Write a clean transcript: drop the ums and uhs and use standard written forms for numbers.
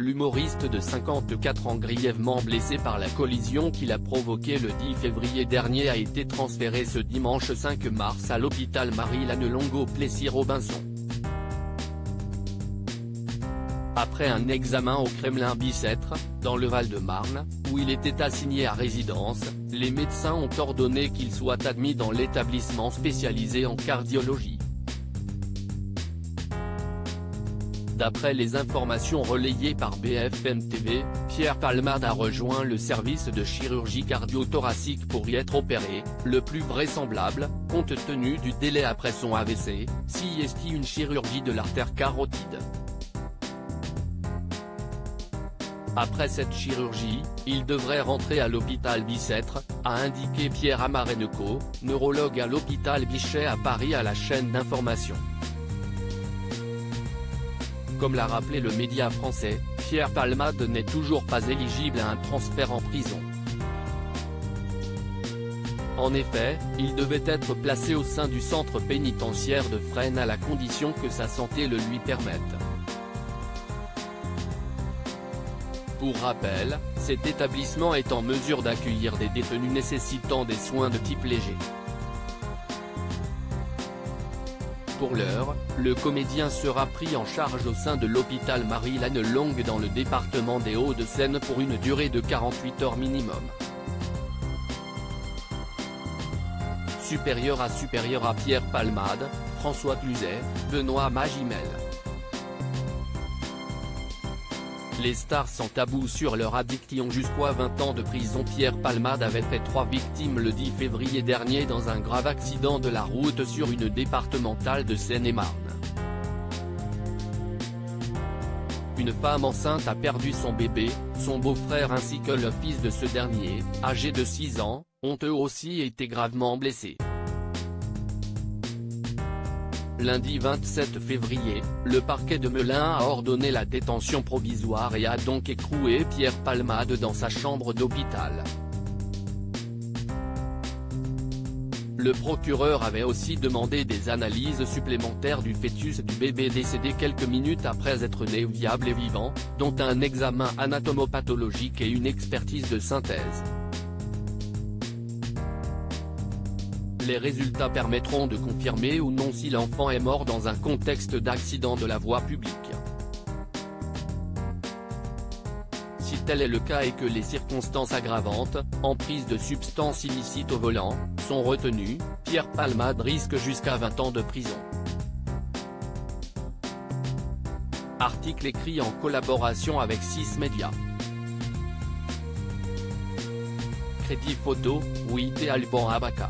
L'humoriste de 54 ans grièvement blessé par la collision qu'il a provoquée le 10 février dernier a été transféré ce dimanche 5 mars à l'hôpital Marie-Lannelongue au Plessis-Robinson. Après un examen au Kremlin Bicêtre, dans le Val-de-Marne, où il était assigné à résidence, les médecins ont ordonné qu'il soit admis dans l'établissement spécialisé en cardiologie. D'après les informations relayées par BFM TV, Pierre Palmade a rejoint le service de chirurgie cardio-thoracique pour y être opéré, le plus vraisemblable, compte tenu du délai après son AVC, s'y estie une chirurgie de l'artère carotide. Après cette chirurgie, il devrait rentrer à l'hôpital Bicêtre, a indiqué Pierre Amareneko, neurologue à l'hôpital Bichet à Paris à la chaîne d'information. Comme l'a rappelé le média français, Pierre Palmade n'est toujours pas éligible à un transfert en prison. En effet, il devait être placé au sein du centre pénitentiaire de Fresnes à la condition que sa santé le lui permette. Pour rappel, cet établissement est en mesure d'accueillir des détenus nécessitant des soins de type léger. Pour l'heure, le comédien sera pris en charge au sein de l'hôpital Marie-Lannelongue dans le département des Hauts-de-Seine pour une durée de 48 heures minimum. Supérieur à Pierre Palmade, François Cluzet, Benoît Magimel. Les stars sans tabou sur leur addiction jusqu'à 20 ans de prison. Pierre Palmade avait fait 3 victimes le 10 février dernier dans un grave accident de la route sur une départementale de Seine-et-Marne. Une femme enceinte a perdu son bébé, son beau-frère ainsi que le fils de ce dernier, âgé de 6 ans, ont eux aussi été gravement blessés. Lundi 27 février, le parquet de Melun a ordonné la détention provisoire et a donc écroué Pierre Palmade dans sa chambre d'hôpital. Le procureur avait aussi demandé des analyses supplémentaires du fœtus du bébé décédé quelques minutes après être né viable et vivant, dont un examen anatomopathologique et une expertise de synthèse. Les résultats permettront de confirmer ou non si l'enfant est mort dans un contexte d'accident de la voie publique. Si tel est le cas et que les circonstances aggravantes, emprise de substances illicites au volant, sont retenues, Pierre Palmade risque jusqu'à 20 ans de prison. Article écrit en collaboration avec 6 médias. Crédit photo, Ouité Alban Abaka.